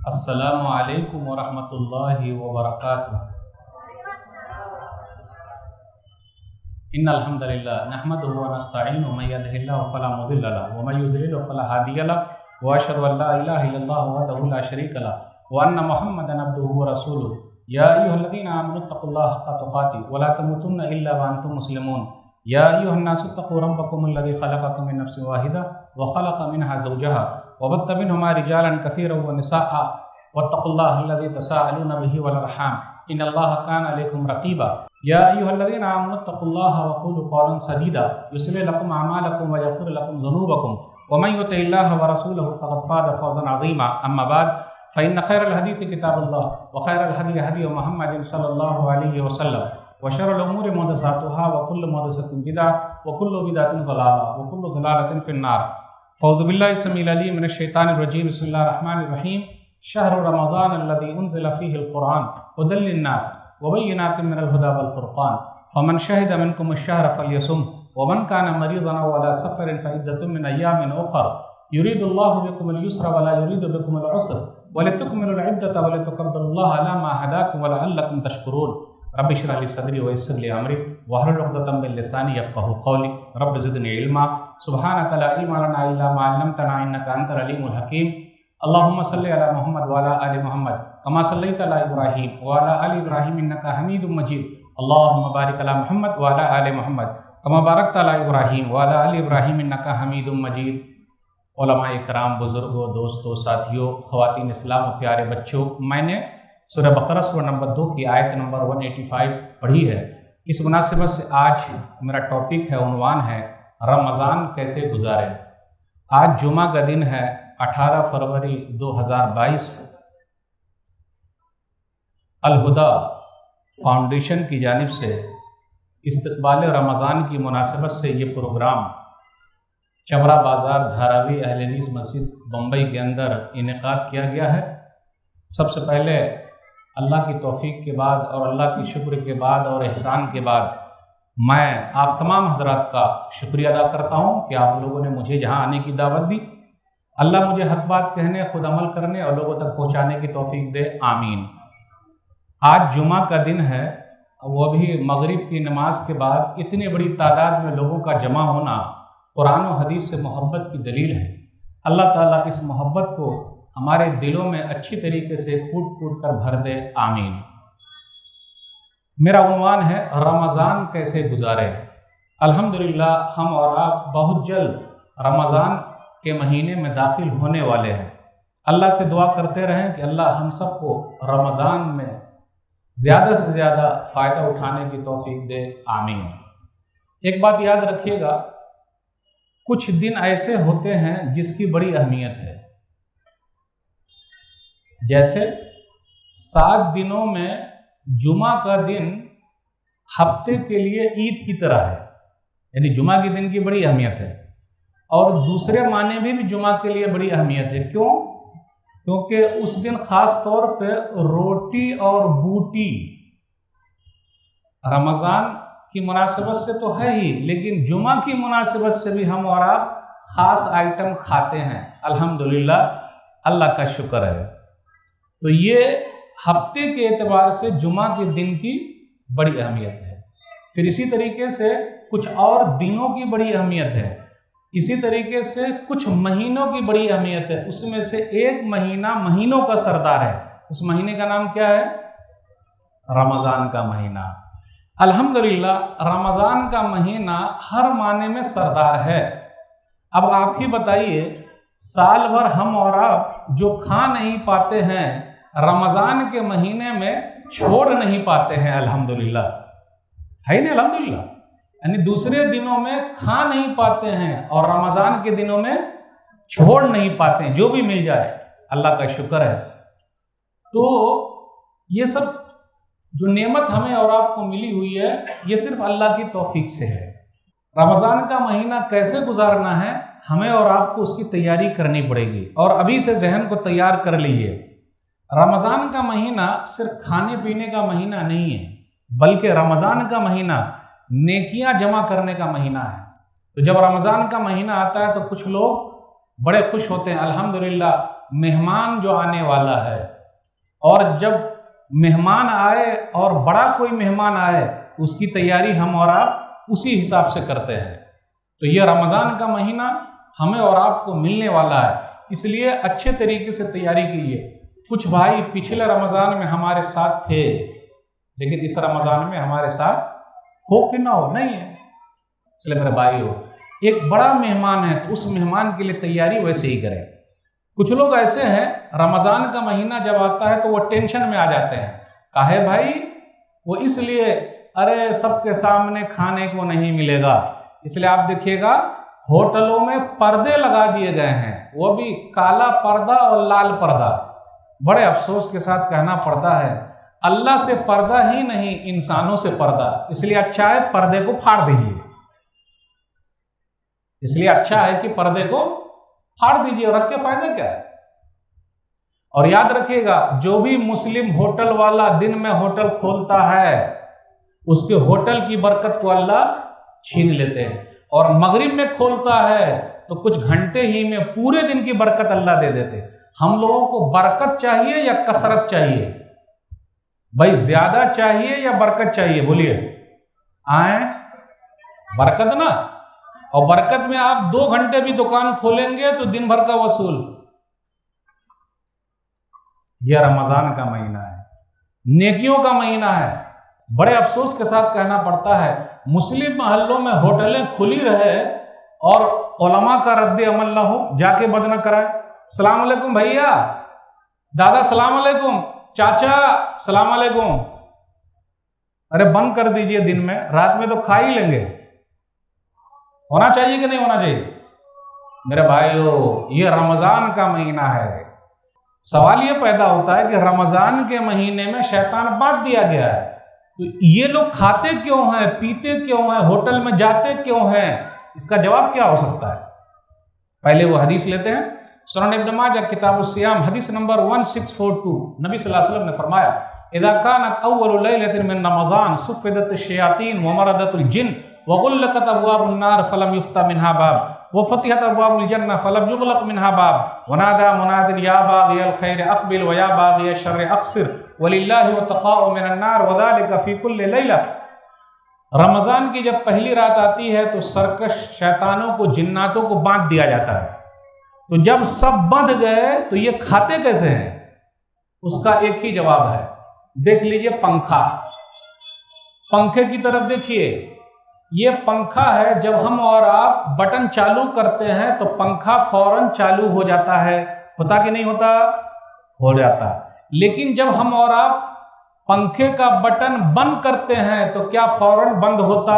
अस्सलामु अलैकुम वरहमतुल्लाहि वबरकातुहू। इन्नल हम्दुलिल्लाह नहमदुहु व नस्तईनुहु व मन यहदिहिल्लाहु फला मुदिल्ल लहु व मन युज़लिलहु फला हादिय लहु व अशहदु अल्ला इलाहा इल्लल्लाहु वहदहु ला शरीका लहु व अन्न मुहम्मदन अब्दुहु व रसूलुहु। या अय्युहल्लज़ीना आमनु तक़ुल्लाहा हक़्क़ तुक़ातिह व ला तमूतुन्ना इल्ला व अंतुम मुस्लिमून। या अय्युहन नासु इत्तक़ू रब्बकुमुल्लज़ी ख़लक़कुम मिन नफ्सिन वाहिदा व ख़लक़ मिनहा ज़ौजहा व बस्स मिनहुमा रिजालन कसीरन व निसाअ वत्तक़ुल्लाहा अल्लज़ी तसाअलूना बिही वल अर्हाम इन्नल्लाहा काना अलैकुम रक़ीबा। या अय्युहल्लज़ीना आमनु तक़ुल्लाहा व क़ूलू क़ौलन सदीदा युस्लिह लकुम अअमालकुम व यग़फ़िर लकुम ज़ुनूबकुम व मन युति'िल्लाहा व रसूलहु फ़क़द फ़ाज़ फ़ौज़न अज़ीमा। अम्मा बाद फ़इन्न ख़ैरल हदीथि किताबुल्लाह व ख़ैरल हदी हदी मुहम्मदिन सल्लल्लाहु अलैहि वसल्लम व शर्रल उमूरि मुहदसातुहा व कुल्लु मुहदसतिन बिदअह व कुल्लु बिदअतिन ज़लाला व कुल्लु ज़लालतिन फ़िन्नार। फ़ौज़ु बिल्लाहि समीउल अलीम मिनश शैतानिर रजीम। बिस्मिल्लाहिर रहमानिर रहीम। शहरु रमज़ान अल्लज़ी उन्ज़िला फ़ीहिल क़ुरआन हुदल लिन्नास व बय्यिनातिन मिनल हुदा वल फ़ुरक़ान फ़मन शहिदा मिनकुमुश शहरा फ़लयसुमहु व मन काना मरीज़न अव अला सफ़रिन फ़इद्दतुम मिन अय्यामिन उख़र युरीदुल्लाहु बिकुमुल युस्रा व ला युरीदु बिकुमुल उस्र व लितुकमिलुल इद्दता व लितुकब्बिरुल्लाहा अला मा हदाकुम व लअल्लकुम तशकुरून। रब्बि इश्रह ली सदरी व यस्सिर ली अमरी वहलुल उक़दतम मिन लिसानी यफ़क़हू क़ौली। रब्बि ज़िदनी इल्मा सुब्हानका ला इल्मा लना इल्ला मा अल्लमतना इन्नका अंतल अलीमुल हकीम। अल्लाहुम्मा सल्लि अला मुहम्मद व अला आलि मुहम्मद कमा सल्लैता अला इब्राहीम व अला आलि इब्राहीम इन्नका हमीदुम मजीद। अल्लाहुम्मा बारिक अला मुहम्मद व अला आलि मुहम्मद कमा बारकता अला इब्राहीम व अला आलि इब्राहीम इन्नका हमीदुम मजीद। उलमाए किराम, बुज़ुर्गों, दोस्तों, साथियों, ख़वातीन इस्लाम और प्यारे बच्चों, मैंने सूरह बक़रा सूरह नंबर 2 की आयत नंबर 185 पढ़ी है। इस मुनासिबत से आज मेरा टॉपिक है, उन्वान है रमज़ान कैसे गुजारें। आज जुमा का दिन है 18 फरवरी 2022। अल हुदा फाउंडेशन की जानिब से इस्तक़बाल रमज़ान की मुनासिबत से ये प्रोग्राम चमरा बाज़ार धारावी अहले हदीस मस्जिद बम्बई के अंदर इनेकाद किया गया है। सबसे पहले अल्लाह की तौफ़ीक़ के बाद और अल्लाह की शुक्र के बाद और एहसान के बाद मैं आप तमाम हज़रात का शुक्रिया अदा करता हूँ कि आप लोगों ने मुझे यहाँ आने की दावत दी। अल्लाह मुझे हक़ बात कहने, खुद अमल करने और लोगों तक पहुँचाने की तौफ़ीक़ दे, आमीन। आज जुमा का दिन है, वो भी मगरिब की नमाज के बाद इतनी बड़ी तादाद में लोगों का जमा होना कुरान और हदीस से मोहब्बत की दलील है। अल्लाह ताला इस मोहब्बत को हमारे दिलों में अच्छी तरीके से कूट कूट कर भर दे, आमीन। मेरा उन्वान है रमज़ान कैसे गुजारें। अल्हम्दुलिल्लाह हम और आप बहुत जल्द रमज़ान के महीने में दाखिल होने वाले हैं। अल्लाह से दुआ करते रहें कि अल्लाह हम सबको रमज़ान में ज़्यादा से ज़्यादा फ़ायदा उठाने की तौफ़ीक़ दे, आमीन। एक बात याद रखिएगा, कुछ दिन ऐसे होते हैं जिसकी बड़ी अहमियत है। जैसे 7 दिनों में जुमा का दिन हफ्ते के लिए ईद की तरह है, यानी जुमा के दिन की बड़ी अहमियत है। और दूसरे माने में भी जुमा के लिए बड़ी अहमियत है। क्यों? क्योंकि उस दिन ख़ास तौर पे रोटी और बूटी रमज़ान की मुनासिबत से तो है ही, लेकिन जुमा की मुनासिबत से भी हम और आप ख़ास आइटम खाते हैं। अल्हम्दुलिल्लाह, अल्लाह का शुक्र है। तो ये हफ्ते के एतबार से जुमा के दिन की बड़ी अहमियत है। फिर इसी तरीके से कुछ और दिनों की बड़ी अहमियत है। इसी तरीके से कुछ महीनों की बड़ी अहमियत है। उसमें से एक महीना महीनों का सरदार है। उस महीने का नाम क्या है? रमज़ान का महीना। अल्हम्दुलिल्लाह, रमज़ान का महीना हर माने में सरदार है। अब आप ही बताइए, साल भर हम और आप जो खा नहीं पाते हैं, रमज़ान के महीने में छोड़ नहीं पाते हैं। अल्हम्दुलिल्लाह, है ना? अल्हम्दुलिल्लाह, यानी दूसरे दिनों में खा नहीं पाते हैं और रमज़ान के दिनों में छोड़ नहीं पाते हैं। जो भी मिल जाए, अल्लाह का शुक्र है। तो ये सब जो नेमत हमें और आपको मिली हुई है, ये सिर्फ अल्लाह की तौफीक से है। रमज़ान का महीना कैसे गुजारना है, हमें और आपको उसकी तैयारी करनी पड़ेगी। और अभी से जहन को तैयार कर लीजिए। रमज़ान का महीना सिर्फ खाने पीने का महीना नहीं है, बल्कि रमज़ान का महीना नेकियां जमा करने का महीना है। तो जब रमज़ान का महीना आता है तो कुछ लोग बड़े खुश होते हैं, अल्हम्दुलिल्लाह मेहमान जो आने वाला है, और जब मेहमान आए और बड़ा कोई मेहमान आए उसकी तैयारी हम और आप उसी हिसाब से करते हैं। तो ये रमज़ान का महीना हमें और आपको मिलने वाला है, इसलिए अच्छे तरीके से तैयारी कीजिए। कुछ भाई पिछले रमज़ान में हमारे साथ थे, लेकिन इस रमज़ान में हमारे साथ हो कि ना हो, नहीं है। इसलिए मेरे भाई हो, एक बड़ा मेहमान है तो उस मेहमान के लिए तैयारी वैसे ही करें। कुछ लोग ऐसे हैं, रमज़ान का महीना जब आता है तो वो टेंशन में आ जाते हैं। काहे भाई? वो इसलिए, अरे सबके सामने खाने को नहीं मिलेगा, इसलिए आप देखिएगा होटलों में पर्दे लगा दिए गए हैं, वो भी काला पर्दा और लाल पर्दा। बड़े अफसोस के साथ कहना पड़ता है, अल्लाह से पर्दा ही नहीं, इंसानों से पर्दा। इसलिए अच्छा है पर्दे को फाड़ दीजिए, इसलिए अच्छा है कि पर्दे को फाड़ दीजिए, और रख के फायदा क्या है। और याद रखिएगा, जो भी मुस्लिम होटल वाला दिन में होटल खोलता है उसके होटल की बरकत को अल्लाह छीन लेते हैं, और मगरिब में खोलता है तो कुछ घंटे ही में पूरे दिन की बरकत अल्लाह दे देते। हम लोगों को बरकत चाहिए या कसरत चाहिए भाई? ज्यादा चाहिए या बरकत चाहिए? बोलिए। आए बरकत ना, और बरकत में आप 2 घंटे भी दुकान खोलेंगे तो दिन भर का वसूल। यह रमजान का महीना है, नेकियों का महीना है। बड़े अफसोस के साथ कहना पड़ता है, मुस्लिम महल्लों में होटलें खुली रहे और उलमा का रद्द अमल ना हो, जाके बंद ना कराए। सलाम अलैकुम भैया, दादा सलाम अलैकुम, चाचा सलाम अलैकुम। अरे बंद कर दीजिए, दिन में, रात में तो खा ही लेंगे। होना चाहिए कि नहीं होना चाहिए? मेरे भाइयों, ये रमजान का महीना है। सवाल ये पैदा होता है कि रमजान के महीने में शैतान बांट दिया गया है, तो ये लोग खाते क्यों हैं, पीते क्यों हैं, होटल में जाते क्यों हैं? इसका जवाब क्या हो सकता है? पहले वो हदीस लेते हैं, सुनन इब्न माजा किताब सियाम हदीस नंबर 1642। नबी सल्लल्लाहु अलैहि वसल्लम ने फरमाया, इज़ा कानत अव्वलु लैलतिन मिन रमज़ान सुफ़िदत अश-शयातीन व मरदतुल जिन्न व गुल्लक़त अब्वाबुन नार फलम युफ्ता मिन्हा बाब व फ़तिहत अब्वाबुल जन्नह फलम युग़लक़ मिन्हा बाब व नादा मुनादिन या बाग़ियल खैर अक़बिल व या बाग़िय शर्र अक़सिर वलिल्लाहि वतक़ाउ मिनन नार व ज़ालिका फ़ी कुल्लि लैला। रमज़ान की जब पहली रात आती है तो सरकश शैतानों को, जिन्नातों को बांध दिया जाता है। तो जब सब बंध गए तो ये खाते कैसे हैं? उसका एक ही जवाब है, देख लीजिए पंखा। पंखे की तरफ देखिए, ये पंखा है, जब हम और आप बटन चालू करते हैं तो पंखा फौरन चालू हो जाता है। होता कि नहीं होता? हो जाता। लेकिन जब हम और आप पंखे का बटन बंद करते हैं तो क्या फौरन बंद होता?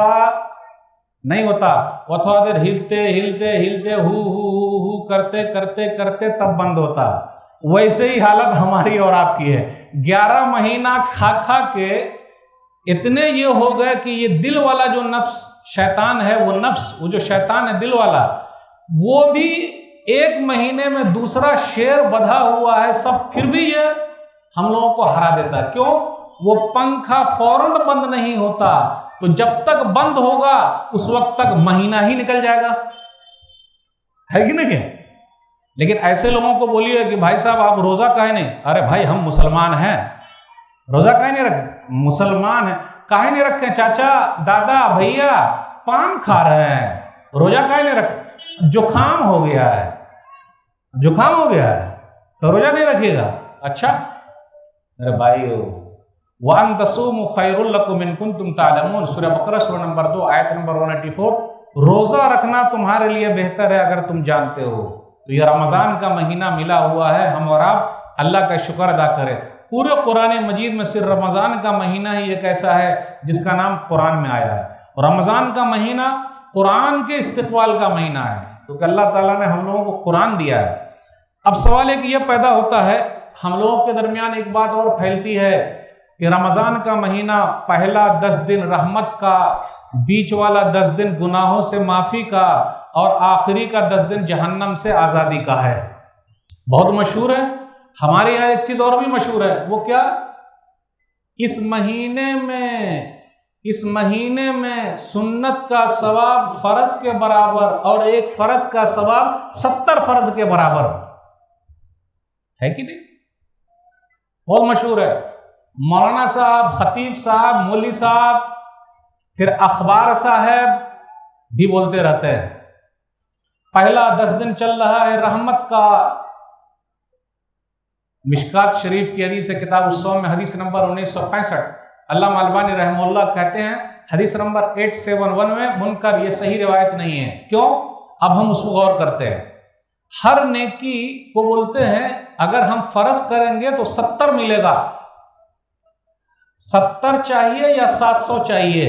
नहीं होता। वो थोड़ा देर हिलते हिलते हिलते हु करते करते करते तब बंद होता। वैसे ही हालत हमारी और आपकी है। 11 महीना खा खा के इतने ये हो गए कि ये दिल वाला जो नफ्स शैतान है, वो नफ्स, वो जो शैतान है दिल वाला, वो भी 1 महीने में दूसरा शेर बधा हुआ है सब, फिर भी ये हम लोगों को हरा देता। क्यों? वो पंखा फौरन बंद नहीं होता, तो जब तक बंद होगा उस वक्त तक महीना ही निकल जाएगा, है कि नहीं है? लेकिन ऐसे लोगों को बोलिए कि भाई साहब आप रोजा काहे नहीं? अरे भाई हम मुसलमान हैं, रोजा काहे नहीं रखे? मुसलमान है, काहे नहीं रखे? चाचा दादा भैया पान खा रहे हैं, रोजा काहे नहीं रखे? जुकाम हो गया है, जुकाम हो गया है तो रोजा नहीं रखिएगा। अच्छा मेरे भाइयों, वान तसूमु खैरुल लकुम इन कुंतुम तालमून, सूरह बकरा सूरह नंबर 2 आयत नंबर 184। रोजा रखना तुम्हारे लिए बेहतर है अगर तुम जानते हो। तो यह रमजान का महीना मिला हुआ है, हम और आप अल्लाह का शुक्र अदा करें। पूरे कुरान मजीद में सिर्फ रमजान का महीना ही एक ऐसा है जिसका नाम कुरान में आया है। रमजान का महीना कुरान के इस्तिक़बाल का महीना है, क्योंकि अल्लाह ताला ने हम लोगों को कुरान दिया है। अब सवाल एक ये पैदा होता है, हम लोगों के दरमियान एक बात और फैलती है कि रमज़ान का महीना पहला 10 दिन रहमत का, बीच वाला 10 दिन गुनाहों से माफ़ी का, और आखिरी का 10 दिन जहन्नम से आज़ादी का है। बहुत मशहूर है। हमारे यहाँ एक चीज़ और भी मशहूर है, वो क्या? इस महीने में सुन्नत का सवाब फ़र्ज के बराबर और एक फ़र्ज का सवाब 70 फ़र्ज के बराबर। है कि नहीं? बहुत मशहूर है। मौलाना साहब, खतीब साहब, मौलवी साहब, फिर अखबार साहब भी बोलते रहते हैं पहला 10 दिन चल रहा है रहमत का। मिशकात शरीफ की हदीस है, किताब उस्सौम में हदीस नंबर 1965। अल्लामा अलबानी रहमहुल्लाह कहते हैं हदीस नंबर 871 में मुनकर, ये सही रिवायत नहीं है। क्यों? अब हम उसको गौर करते हैं। हर नेकी को बोलते हैं अगर हम फर्ज करेंगे तो 70 मिलेगा। 70 चाहिए या 700 चाहिए?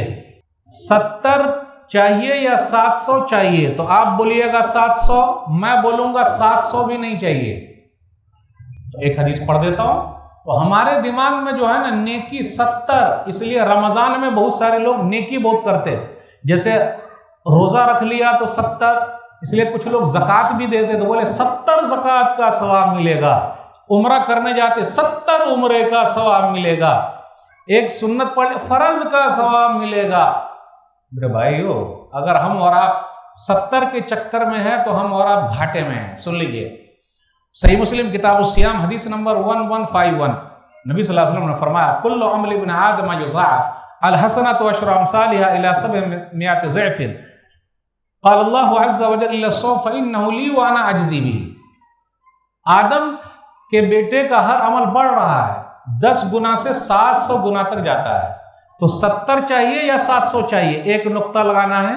70 चाहिए या 700 चाहिए? तो आप बोलिएगा 700, मैं बोलूंगा 700 भी नहीं चाहिए। तो एक हदीस पढ़ देता हूं। तो हमारे दिमाग में जो है ना नेकी 70, इसलिए रमजान में बहुत सारे लोग नेकी बहुत करते हैं। जैसे रोजा रख लिया तो 70, इसलिए कुछ लोग ज़कात भी देते तो बोले 70 ज़कात का सवाब मिलेगा। उम्रा करने जाते 70 उम्रे का सवाब मिलेगा। एक सुन्नत पढ़ फर्ज का सवाब मिलेगा। मेरे भाइयों, अगर हम और आप 70 के चक्कर में हैं तो हम और आप घाटे में हैं। सुन लीजिए, सही मुस्लिम किताब उस्सियाम हदीस नंबर 1151, नबी सल्लल्लाहु अलैहि वसल्लम ने फरमाया कुल्लु अमल इब्न आदम युज़ाअफ अल हसनतु व अशरु अमसालिहा इला 700 ज़िअफ़िन क़ाल अल्लाहु अज़्ज़ा व जल्ल इल्ला सौम फ़इन्नहु ली व अना अजज़ी बिही। आदम के बेटे का हर अमल बढ़ रहा है, 10 गुना से 700 गुना तक जाता है। तो 70 चाहिए या 700 चाहिए? एक नुक्ता लगाना है।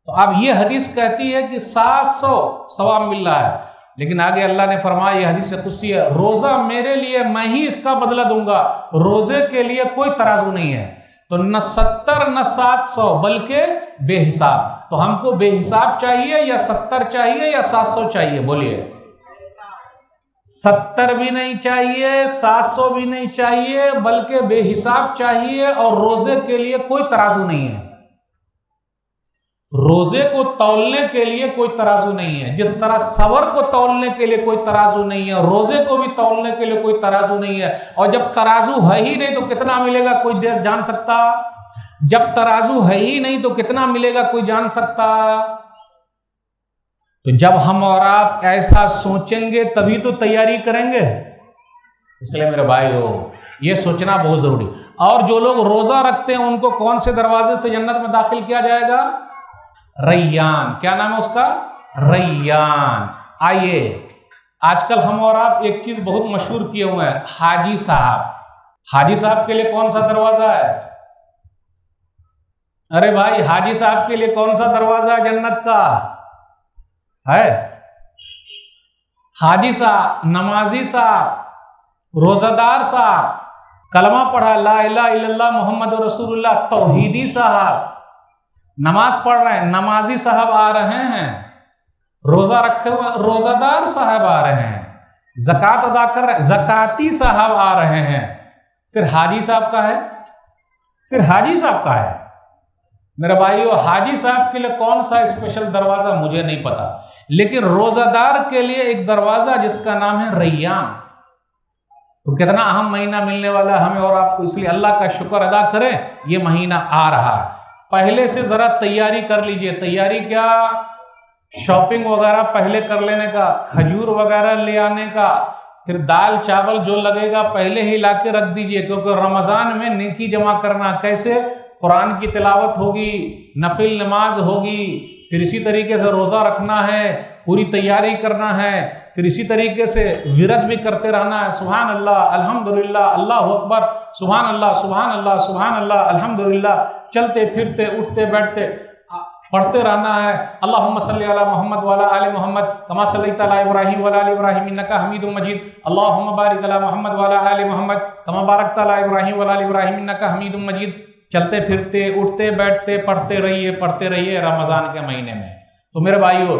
तो अब ये हदीस कहती है कि 700 सवाब मिल रहा है, लेकिन आगे अल्लाह ने फरमाया, यह हदीस कुदसी है, रोजा मेरे लिए मैं ही इसका बदला दूंगा, रोजे के लिए कोई तराजू नहीं है। तो न 70 न 700 बल्कि बेहिसाब। तो हमको बेहिसाब चाहिए या 70 चाहिए या 700 चाहिए? बोलिए। 70 भी नहीं चाहिए, 700 भी नहीं चाहिए, बल्कि बेहिसाब चाहिए। और रोजे के लिए कोई तराजू नहीं है। रोजे को तौलने के लिए कोई तराजू नहीं है। जिस तरह सबर को तौलने के लिए कोई तराजू नहीं है, रोजे को भी तौलने के लिए कोई तराजू नहीं है। और जब तराजू है ही नहीं तो कितना मिलेगा कोई जान सकता? जब तराजू है ही नहीं तो कितना मिलेगा कोई जान सकता? तो जब हम और आप ऐसा सोचेंगे तभी तो तैयारी करेंगे। इसलिए मेरे भाइयों, ये सोचना बहुत जरूरी। और जो लोग रोजा रखते हैं उनको कौन से दरवाजे से जन्नत में दाखिल किया जाएगा? रैयान। क्या नाम है उसका? रैयान। आइए, आजकल हम और आप एक चीज बहुत मशहूर किए हुए हैं, हाजी साहब। हाजी साहब के लिए कौन सा दरवाजा है? अरे भाई, हाजी साहब के लिए कौन सा दरवाजा है जन्नत का? है हाजी साहब, नमाजी साहब, रोजादार साहब, कलमा पढ़ा ला इलाहा इल्लल्लाह मोहम्मद रसूलुल्लाह, तौहीदी साहब, नमाज पढ़ रहे हैं, नमाजी साहब आ रहे हैं, रोजा रखे हुए रोजादार साहब आ रहे हैं, ज़कात अदा कर रहे हैं, ज़काती साहब आ रहे हैं। सिर्फ हाजी साहब का है? सिर्फ हाजी साहब का है? मेरे भाइयों, हाजी साहब के लिए कौन सा स्पेशल दरवाजा मुझे नहीं पता, लेकिन रोजादार के लिए एक दरवाजा जिसका नाम है रैयान। तो कितना अहम महीना मिलने वाला है हमें और आपको। इसलिए अल्लाह का शुक्र अदा करें, ये महीना आ रहा है। पहले से जरा तैयारी कर लीजिए। तैयारी क्या? शॉपिंग वगैरह पहले कर लेने का, खजूर वगैरह ले आने का, फिर दाल चावल जो लगेगा पहले ही ला के रख दीजिए, क्योंकि रमजान में नेकी जमा करना। कैसे? कुरान की तिलावत होगी, नफिल नमाज होगी, फिर इसी तरीके से रोजा रखना है, पूरी तैयारी करना है, फिर इसी तरीके से विरद भी करते रहना है। सुभान अल्लाह, अल्हम्दुलिल्लाह, अल्लाहु अकबर, सुभान अल्लाह, सुभान अल्लाह, सुभान अल्लाह, अल्हम्दुलिल्लाह। चलते फिरते उठते बैठते पढ़ते रहना है। अल्लाहुम्मा सल्ली अला मोहम्मद व अला आलि मोहम्मद कमा सल्लैता अला इब्राहीम व अला आलि इब्राहीम इन्नका हमीदुम मजीद। अल्लाहुम्मा बारिक अला मोहम्मद व अला आलि मोहम्मद कमा बारकता अला इब्राहीम व अला आलि इब्राहीम इन्नका हमीदुम मजीद। चलते फिरते उठते बैठते पढ़ते रहिए रमजान के महीने में। तो मेरे भाइयों,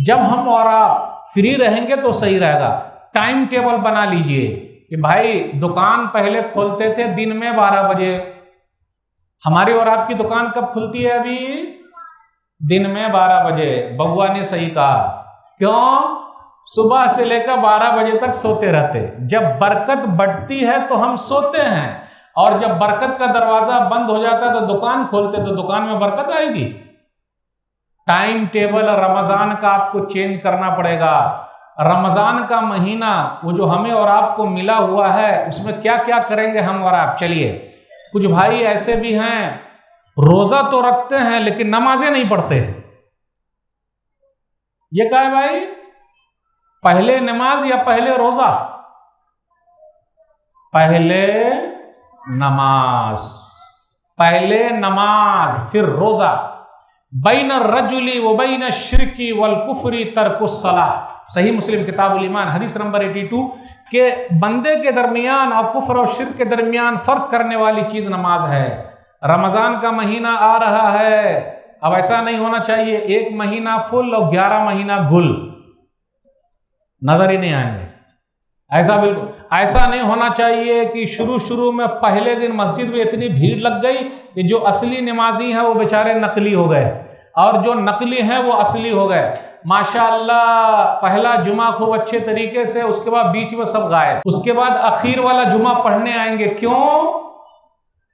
जब हम और आप फ्री रहेंगे तो सही रहेगा। टाइम टेबल बना लीजिए कि भाई दुकान पहले खोलते थे दिन में 12 बजे, हमारी और आपकी दुकान कब खुलती है? अभी दिन में 12 बजे। बउआ ने सही कहा। क्यों? सुबह से लेकर 12 बजे तक सोते रहते। जब बरकत बढ़ती है तो हम सोते हैं, और जब बरकत का दरवाजा बंद हो जाता है तो दुकान खोलते, तो दुकान में बरकत आएगी। टाइम टेबल रमजान का आपको चेंज करना पड़ेगा। रमज़ान का महीना वो जो हमें और आपको मिला हुआ है, उसमें क्या क्या करेंगे हम और आप। चलिए, कुछ भाई ऐसे भी हैं रोज़ा तो रखते हैं लेकिन नमाजें नहीं पढ़ते। ये क्या है भाई? पहले नमाज या पहले रोज़ा? पहले नमाज, पहले नमाज फिर रोज़ा। बैन रजुली व बैन शिरकी वल कुफरी तर्कुस सलाह। सही मुस्लिम किताबुल ईमान हदीस नंबर 82 के बंदे के दरमियान और कुफ्र और शिर्क के दरमियान फर्क करने वाली चीज नमाज है। रमजान का महीना आ रहा है, अब ऐसा नहीं होना चाहिए 1 महीना फुल और 11 महीना गुल, नजर ही नहीं आएंगे। ऐसा बिल्कुल ऐसा नहीं होना चाहिए कि शुरू में पहले दिन मस्जिद में इतनी भीड़ लग गई कि जो असली नमाजी हैं वो बेचारे नकली हो गए और जो नकली हैं वो असली हो गए। माशाअल्लाह पहला जुमा खूब अच्छे तरीके से, उसके बाद बीच में सब गायब, उसके बाद आखिर वाला जुमा पढ़ने आएंगे। क्यों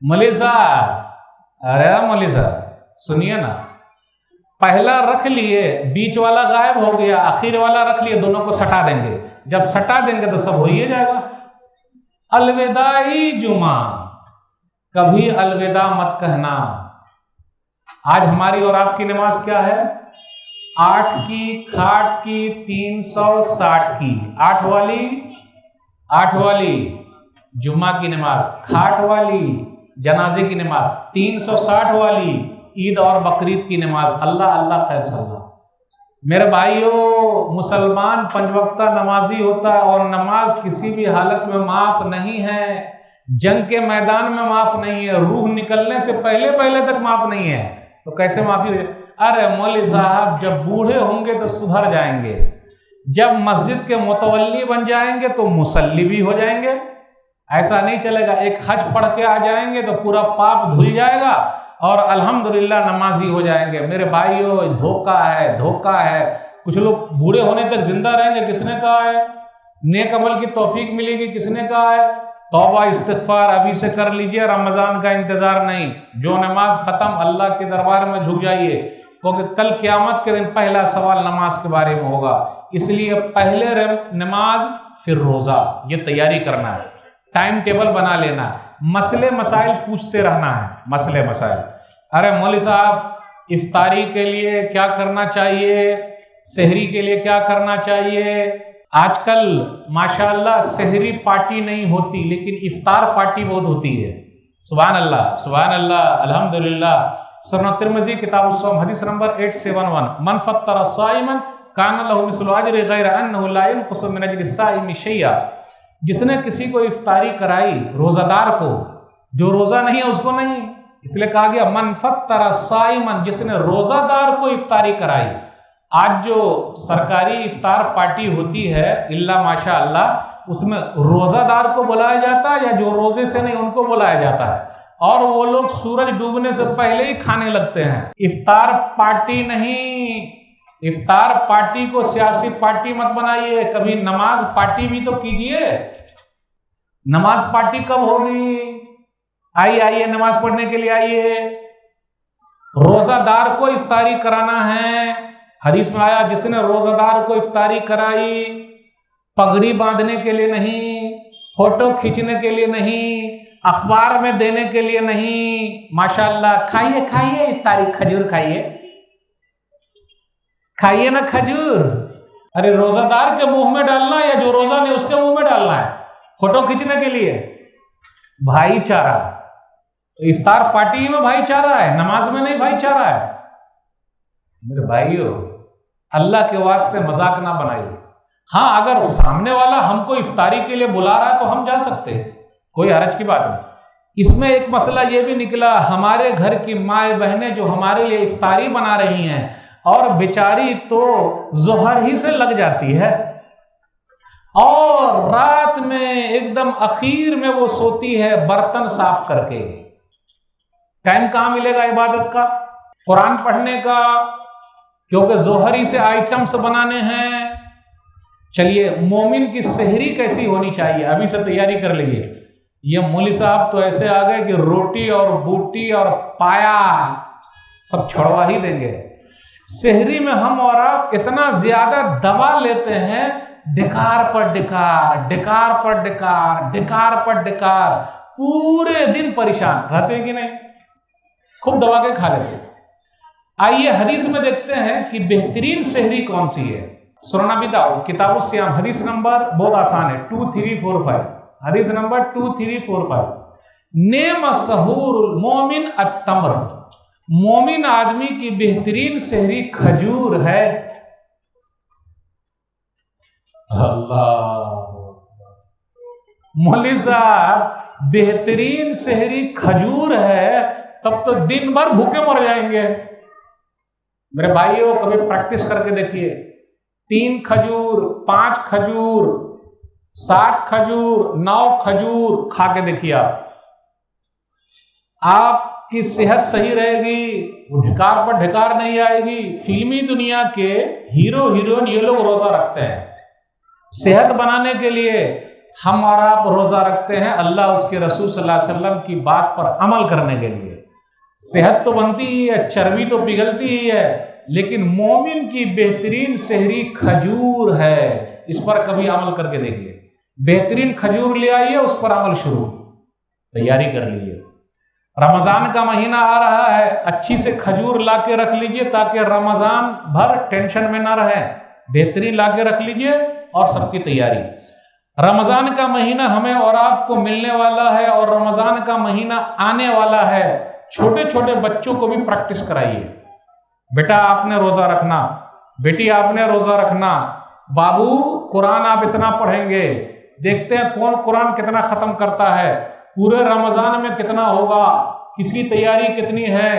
मौलवी साहब? अरे मौलवी साहब सुनिए ना, पहला रख लिए, बीच वाला गायब हो गया, आखिर वाला रख लिए, दोनों को सटा देंगे। जब सटा देंगे तो सब हो ही जाएगा। अलविदाई जुमा, कभी अलविदा मत कहना। आज हमारी और आपकी नमाज क्या है? 8 की खाट की 360 की, 8 वाली जुम्मा की नमाज, खाट वाली जनाजे की नमाज, 360 वाली ईद और बकरीद की नमाज। अल्लाह अल्लाह खैर सल्ला। मेरे भाइयों, मुसलमान 5 वक्ता नमाजी होता है और नमाज किसी भी हालत में माफ नहीं है। जंग के मैदान में माफ नहीं है, रूह निकलने से पहले तक माफ नहीं है, तो कैसे माफी हो जाए? अरे मौलवी साहब जब बूढ़े होंगे तो सुधर जाएंगे, जब मस्जिद के मुतवल्ली बन जाएंगे तो मुसल्ली भी हो जाएंगे। ऐसा नहीं चलेगा। एक हज पढ़ के आ जाएंगे तो पूरा पाप धुल जाएगा और अल्हम्दुलिल्लाह नमाजी हो जाएंगे। मेरे भाइयों धोखा है, धोखा है। कुछ लोग बूढ़े होने तक जिंदा रहेंगे, किसने कहा है? नेक अमल की तौफीक मिलेगी, किसने कहा है? तौबा इस्तिग़फ़ार अभी से कर लीजिए, रमजान का इंतजार नहीं। जो नमाज खत्म, अल्लाह के दरबार में झुक जाइए, क्योंकि कल क़यामत के दिन पहला सवाल नमाज के बारे में होगा। इसलिए पहले नमाज फिर रोजा, ये तैयारी करना है, टाइम टेबल बना लेना है, मसले मसाइल पूछते रहना है, मसले मसाइल। अरे मौलवी साहब इफ्तारी के लिए क्या करना चाहिए, सहरी के लिए क्या करना चाहिए? आजकल माशाअल्लाह सहरी पार्टी नहीं होती लेकिन इफ्तार पार्टी बहुत होती है। सुभान अल्लाह, सुभान अल्लाह, अल्हम्दुलिल्लाह। सुनन तिरमिज़ी किताब उस्सौम हदीस नंबर 871, मन फत्तरा साइमन कान लहु मिस्लु अज्रि गैर अन्नहु ला यनकुसु मिन अज्रि साइमि शैया। जिसने किसी को इफ्तारी कराई, रोजादार को, जो रोजा नहीं है उसको नहीं, इसलिए कहा गया मन फत्तरा साइमन, जिसने रोजादार को इफ्तारी कराई। आज जो सरकारी इफ्तार पार्टी होती है इल्ला माशाअल्लाह, उसमें रोजादार को बुलाया जाता है या जो रोजे से नहीं उनको बुलाया जाता है, और वो लोग सूरज डूबने से पहले ही खाने लगते हैं। इफ्तार पार्टी नहीं, इफ्तार पार्टी को सियासी पार्टी मत बनाइए, कभी नमाज पार्टी भी तो कीजिए। नमाज पार्टी कब होगी? आइए नमाज पढ़ने के लिए आइए। रोजादार को इफ्तारी कराना है। हदीस में आया जिसने रोजादार को इफ्तारी कराई, पगड़ी बांधने के लिए नहीं, फोटो खींचने के लिए नहीं, अखबार में देने के लिए नहीं। माशाअल्लाह खाइए खाइए इफ्तारी, खजूर खाइए, खाइए ना खजूर। अरे रोजादार के मुंह में डालना है या जो रोजा नहीं उसके मुंह में डालना है फोटो खींचने के लिए? भाईचारा, इफ्तार पार्टी में भाईचारा है, नमाज में नहीं भाईचारा है। मेरे भाइयों अल्लाह के वास्ते मजाक ना बनाइए। हाँ, अगर सामने वाला हमको इफ्तारी के लिए बुला रहा है तो हम जा सकते हैं, कोई हरज की बात नहीं। इसमें एक मसला ये भी निकला, हमारे घर की माए बहनें जो हमारे लिए इफ्तारी बना रही हैं और बेचारी तो जोहर ही से लग जाती है और रात में एकदम आखिर में वो सोती है बर्तन साफ करके। टाइम कहां मिलेगा इबादत का, कुरान पढ़ने का, क्योंकि जोहरी से आइटम्स बनाने हैं। चलिए, मोमिन की सहरी कैसी होनी चाहिए अभी से तैयारी कर लीजिए। ये मौलवी साहब तो ऐसे आ गए कि रोटी और बूटी और पाया सब छोड़वा ही देंगे। सहरी में हम और आप इतना ज्यादा दबा लेते हैं, डिकार पर डिकार, डिकार पर डिकार, डिकार पर डिकार, पूरे दिन परेशान रहते कि नहीं, खूब दबा के खा लेते। आइए हदीस में देखते हैं कि बेहतरीन सहरी कौन सी है। सुनन अबी दाऊद किताब सियाम हदीस नंबर बहुत आसान है 2345, हदीस नंबर 2345, नेम सहूरुल मोमिन अत्तमर, मोमिन आदमी की बेहतरीन सहरी खजूर है। अल्लाह, मौलवी साहब बेहतरीन सहरी खजूर है, तब तो दिन भर भूखे मर जाएंगे। मेरे भाइयों कभी प्रैक्टिस करके देखिए, 3 खजूर, 5 खजूर, 7 खजूर, 9 खजूर खा के देखिए, आपकी सेहत सही रहेगी, ढिकार पर ढिकार नहीं आएगी। फिल्मी दुनिया के हीरो हीरोइन ये लोग रोजा रखते हैं सेहत बनाने के लिए, हम और आप रोजा रखते हैं अल्लाह उसके रसूल सल्लल्लाहु अलैहि वसल्लम की बात पर अमल करने के लिए। सेहत तो बनती ही है, चर्बी तो पिघलती ही है, लेकिन मोमिन की बेहतरीन सहरी खजूर है। इस पर कभी अमल करके देखिए, बेहतरीन खजूर ले आइए, उस पर अमल शुरू, तैयारी कर लीजिए। रमजान का महीना आ रहा है, अच्छी से खजूर ला के रख लीजिए ताकि रमजान भर टेंशन में ना रहे, बेहतरीन ला के रख लीजिए और सबकी तैयारी। रमजान का महीना हमें और आपको मिलने वाला है और रमजान का महीना आने वाला है। छोटे छोटे बच्चों को भी प्रैक्टिस कराइए, बेटा आपने रोजा रखना, बेटी आपने रोजा रखना, बाबू कुरान आप इतना पढ़ेंगे, देखते हैं कौन कुरान कितना खत्म करता है, पूरे रमजान में कितना होगा, किसकी तैयारी कितनी है,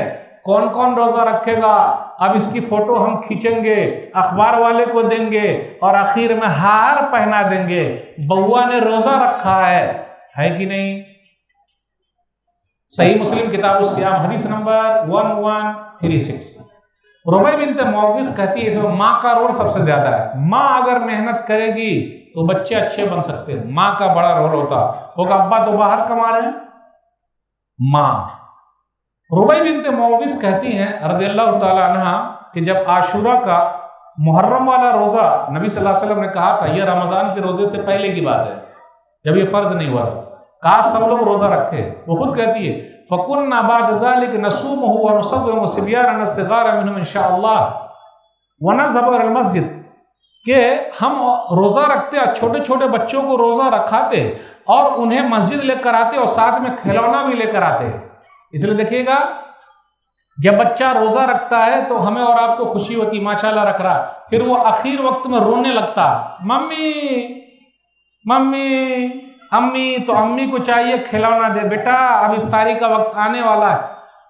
कौन कौन रोजा रखेगा। अब इसकी फोटो हम खींचेंगे, अखबार वाले को देंगे और आखिर में हार पहना देंगे, बउआ ने रोजा रखा है कि नहीं। सही मुस्लिम किताब सियाम हदीस नंबर 1136, रुबैया बिन्त मुअव्विज़ कहती है इसमें माँ का रोल सबसे ज्यादा है। माँ अगर मेहनत करेगी तो बच्चे अच्छे बन सकते हैं, माँ का बड़ा रोल होता होगा। अब्बा तो बाहर कमा रहे हैं, माँ। रुबैया बिन्त मुअव्विज़ कहती हैं रज़ियल्लाहु ताला अन्हा कि जब आशूरा का मुहर्रम वाला रोजा नबी सल्लल्लाहु अलैहि वसल्लम ने कहा था, यह रमजान के रोजे से पहले की बात है, जब ये फर्ज नहीं हुआ था, कहा सब लोग रोजा रखे। वो खुद कहती है फकुन्ना बाद ज़ालिक नसूमुहु व नुसव्विमु सिब्यानना सिगारा मिनहुम इंशाअल्लाह व नज़हबु इलल मस्जिद, कि हम रोजा रखते और छोटे छोटे बच्चों को रोजा रखाते और उन्हें मस्जिद लेकर आते और साथ में खिलौना भी लेकर आते। इसलिए देखिएगा जब बच्चा रोजा रखता है तो हमें और आपको खुशी होती, माशाल्लाह रख रहा, फिर वो आखिर वक्त में रोने लगता, मम्मी मम्मी अम्मी, तो अम्मी को चाहिए खिलौना दे, बेटा अब इफ्तारी का वक्त आने वाला है,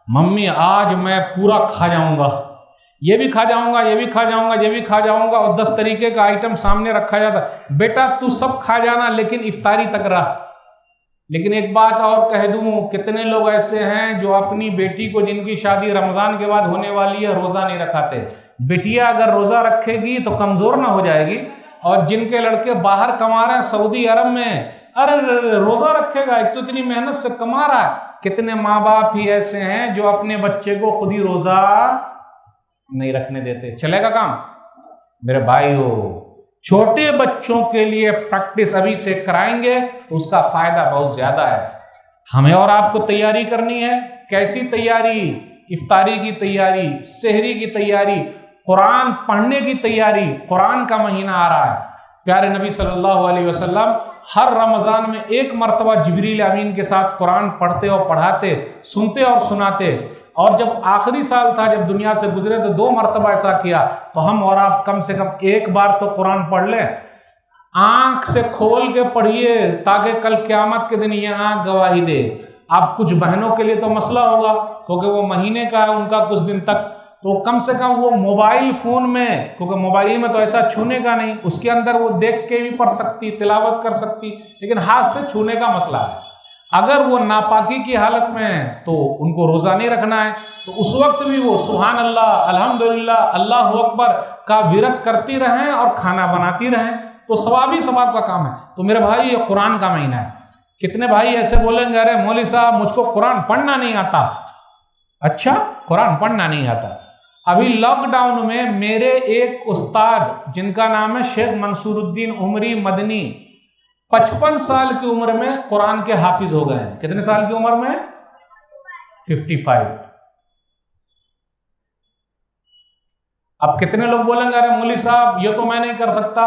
मम्मी आज मैं पूरा खा जाऊंगा, ये भी खा जाऊंगा, ये भी खा जाऊंगा, ये भी खा जाऊंगा, और 10 तरीके का आइटम सामने रखा जाता, बेटा तू सब खा जाना लेकिन इफ्तारी तक रहा। लेकिन एक बात और कह दूं, कितने लोग ऐसे हैं जो अपनी बेटी को, जिनकी शादी रमजान के बाद होने वाली है, रोजा नहीं रखाते। बेटियां अगर रोजा रखेगी तो कमजोर ना हो जाएगी, और जिनके लड़के बाहर कमा रहे हैं सऊदी अरब में, अरे रोजा रखेगा, एक तो इतनी मेहनत से कमा रहा है। कितने माँ बाप ही ऐसे हैं जो अपने बच्चे को खुद ही रोजा नहीं रखने देते। चलेगा काम? मेरे भाइयों, छोटे बच्चों के लिए प्रैक्टिस अभी से कराएंगे तो उसका फायदा बहुत ज्यादा है। हमें और आपको तैयारी करनी है। कैसी तैयारी? इफ्तारी की तैयारी, सहरी की तैयारी, कुरान पढ़ने की तैयारी। कुरान का महीना आ रहा है, प्यारे नबी सल्लल्लाहु अलैहि वसल्लम हर रमजान में एक मरतबा जिब्रील अमीन के साथ कुरान पढ़ते और पढ़ाते, सुनते और सुनाते। और जब आखिरी साल था, जब दुनिया से गुजरे, तो 2 मरतबा ऐसा किया। तो हम और आप कम से कम एक बार तो कुरान पढ़ लें, आंख से खोल के पढ़िए, ताकि कल क़यामत के दिन ये आंख गवाही दे। अब कुछ बहनों के लिए तो मसला होगा, क्योंकि वो महीने का है उनका कुछ दिन तक, तो कम से कम वो मोबाइल फ़ोन में, क्योंकि मोबाइल में तो ऐसा छूने का नहीं, उसके अंदर वो देख के भी पढ़ सकती, तिलावत कर सकती, लेकिन हाथ से छूने का मसला है। अगर वो नापाकी की हालत में है तो उनको रोज़ा नहीं रखना है। तो उस वक्त भी वो सुभान अल्लाह, अल्हम्दुलिल्लाह, अल्लाहु अकबर का विरत करती रहें और खाना बनाती रहें, तो सवाब ही सवाब का काम है। तो मेरे भाई, ये कुरान का महीना है। कितने भाई ऐसे बोलेंगे, अरे मौलवी साहब मुझको कुरान पढ़ना नहीं आता। अच्छा, कुरान पढ़ना नहीं आता? अभी लॉकडाउन में मेरे एक उस्ताद जिनका नाम है शेख मंसूरुद्दीन उमरी मदनी 55 साल की उम्र में कुरान के हाफिज हो गए हैं। कितने साल की उम्र में? 55। अब कितने लोग बोलेंगे अरे मौलवी साहब ये तो मैं नहीं कर सकता।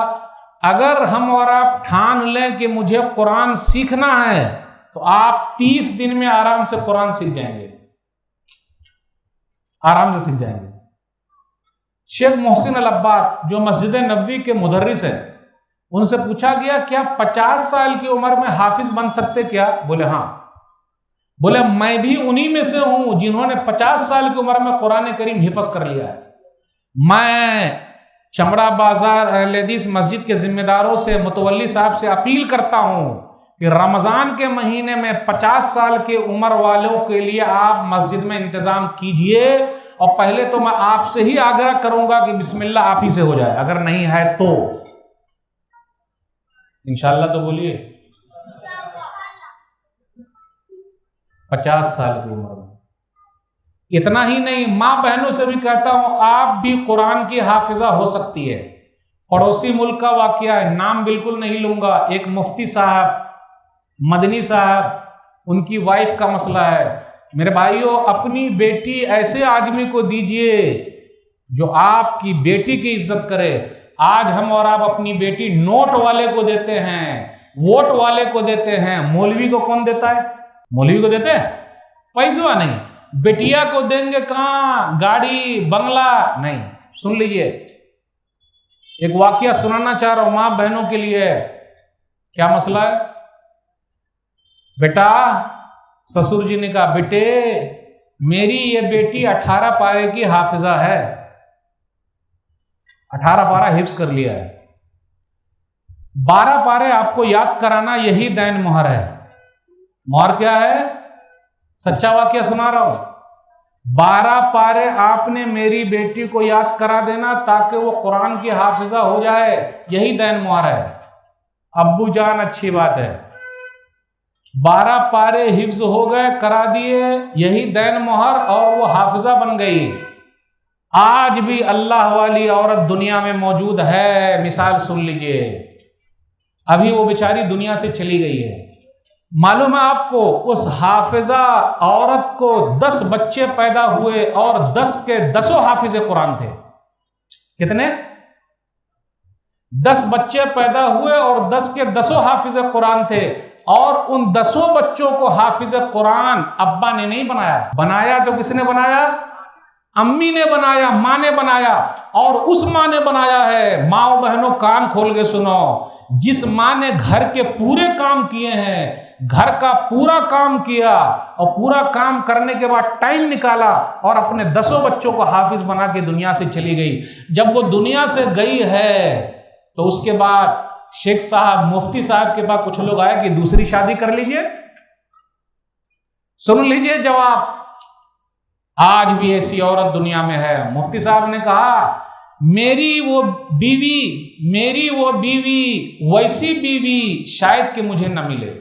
अगर हम और आप ठान लें कि मुझे कुरान सीखना है तो आप 30 दिन में आराम से कुरान सीख जाएंगे, आराम से सीख जाएंगे। शेख मोहसिन अल अब्बाद जो मस्जिद नबवी के मुदर्रिस है, उनसे पूछा गया क्या 50 साल की उम्र में हाफिज बन सकते क्या? बोले हाँ। बोले मैं भी उन्हीं में से हूं जिन्होंने 50 साल की उम्र में कुरान करीम हिफ्ज कर लिया है। मैं चमड़ा बाजार अहले हदीस मस्जिद के जिम्मेदारों से, मुतवल्ली साहब से अपील करता हूं कि रमजान के महीने में 50 साल की उम्र वालों के लिए आप मस्जिद में इंतजाम कीजिए। और पहले तो मैं आपसे ही आग्रह करूंगा कि बिस्मिल्लाह आप ही से हो जाए, अगर नहीं है तो इंशाअल्लाह तो बोलिए। 50 साल की उम्र में। इतना ही नहीं, मां बहनों से भी कहता हूं आप भी कुरान की हाफिजा हो सकती है। पड़ोसी मुल्क का वाकया है, नाम बिल्कुल नहीं लूंगा। एक मुफ्ती साहब मदनी साहब, उनकी वाइफ का मसला है। मेरे भाइयों, अपनी बेटी ऐसे आदमी को दीजिए जो आपकी बेटी की इज्जत करे। आज हम और आप अपनी बेटी नोट वाले को देते हैं, वोट वाले को देते हैं। मौलवी को कौन देता है? मौलवी को देते हैं पैसा नहीं। बेटिया को देंगे कहां? गाड़ी बंगला नहीं। सुन लीजिए, एक वाकया सुनाना चाह रहा हूं मां बहनों के लिए। क्या मसला है? बेटा, ससुर जी ने कहा बेटे मेरी ये बेटी 18 पारे की हाफिजा है, 18 पारा हिफ्ज कर लिया है। 12 पारे आपको याद कराना यही दैन मोहर है। मोहर क्या है? सच्चा वाकया सुना रहा हूं। 12 पारे आपने मेरी बेटी को याद करा देना ताकि वो कुरान की हाफिजा हो जाए, यही दैन मोहर है। अब्बू जान अच्छी बात है, 12 पारे हिफ्ज हो गए, करा दिए, यही दैन मोहर, और वो हाफिजा बन गई। आज भी अल्लाह वाली औरत दुनिया में मौजूद है। मिसाल सुन लीजिए, अभी वो बेचारी दुनिया से चली गई है। मालूम है आपको, उस हाफिजा औरत को 10 बच्चे पैदा हुए और 10 के 10 हाफिजे कुरान थे। कितने? 10 बच्चे पैदा हुए और 10 के 10 हाफिजे कुरान थे। और उन 10 बच्चों को हाफिज कुरान अब्बा ने नहीं बनाया, बनाया तो किसने बनाया? अम्मी ने बनाया, माँ ने बनाया। और उस माँ ने बनाया है, माँ बहनों कान खोल के सुनो, जिस माँ ने घर के पूरे काम किए हैं, घर का पूरा काम किया और पूरा काम करने के बाद टाइम निकाला और अपने 10 बच्चों को हाफिज बना के दुनिया से चली गई। जब वो दुनिया से गई है तो उसके बाद शेख साहब, मुफ्ती साहब के पास कुछ लोग आए कि दूसरी शादी कर लीजिए। सुन लीजिए जवाब, आज भी ऐसी औरत दुनिया में है। मुफ्ती साहब ने कहा मेरी वो बीवी वैसी बीवी शायद कि मुझे न मिले।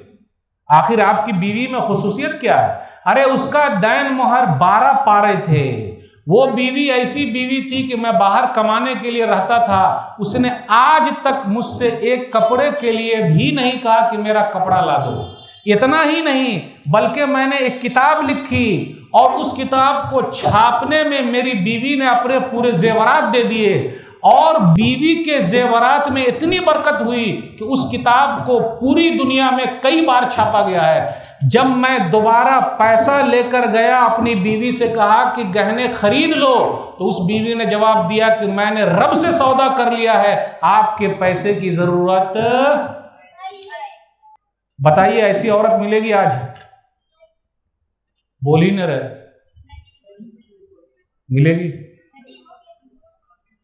आखिर आपकी बीवी में खुसूसियत क्या है? अरे उसका दैन मोहर 12 पारे थे। वो बीवी ऐसी बीवी थी कि मैं बाहर कमाने के लिए रहता था, उसने आज तक मुझसे एक कपड़े के लिए भी नहीं कहा कि मेरा कपड़ा ला दो। इतना ही नहीं, बल्कि मैंने एक किताब लिखी और उस किताब को छापने में मेरी बीवी ने अपने पूरे जेवरात दे दिए। और बीवी के जेवरात में इतनी बरकत हुई कि उस किताब को पूरी दुनिया में कई बार छापा गया है। जब मैं दोबारा पैसा लेकर गया, अपनी बीवी से कहा कि गहने खरीद लो, तो उस बीवी ने जवाब दिया कि मैंने रब से सौदा कर लिया है, आपके पैसे की जरूरत बताइए ऐसी औरत मिलेगी आज? बोल ही न रहे, मिलेगी?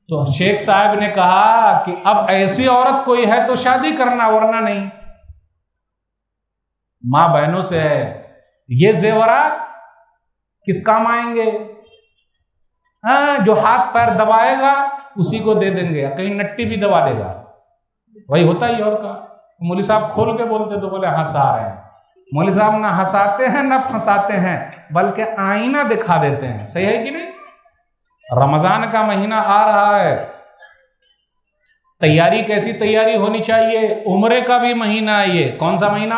तो शेख साहब ने कहा कि अब ऐसी औरत कोई है तो शादी करना, वरना नहीं। मां बहनों से है, ये जेवरात किस काम आएंगे? हाँ, जो हाथ पैर दबाएगा उसी को दे देंगे, कहीं नट्टी भी दबा देगा, वही होता ही। और का मौलवी साहब खोल के बोलते तो बोले हंसा रहे हैं। मौलवी साहब ना हंसाते हैं ना फंसाते हैं, बल्कि आईना दिखा देते हैं। सही है कि नहीं? रमजान का महीना आ रहा है, तैयारी कैसी तैयारी होनी चाहिए? उम्रे का भी महीना है ये। कौन सा महीना?